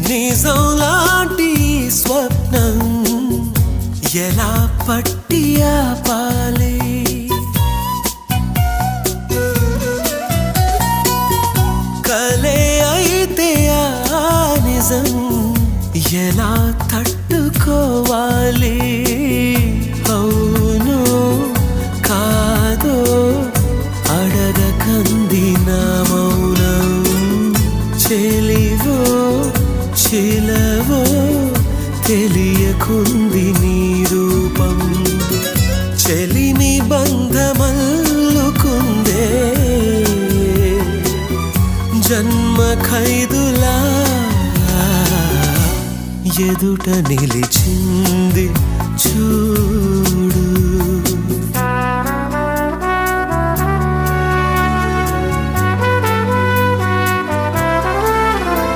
నిజం లాంటి స్వప్నం ఎలా పట్టి ఆపాలి కలే అయితే ఆ నిజం ఎలా తట్టుకోవాలి అవును కాదో అడగకంది నా మౌనం చెలివో చిలవో తెలియకుంది నీ రూపం చెలిని బంధమల్లుకుందే జన్మ ఖైదులా ఎదుట నిలిచింది చూడు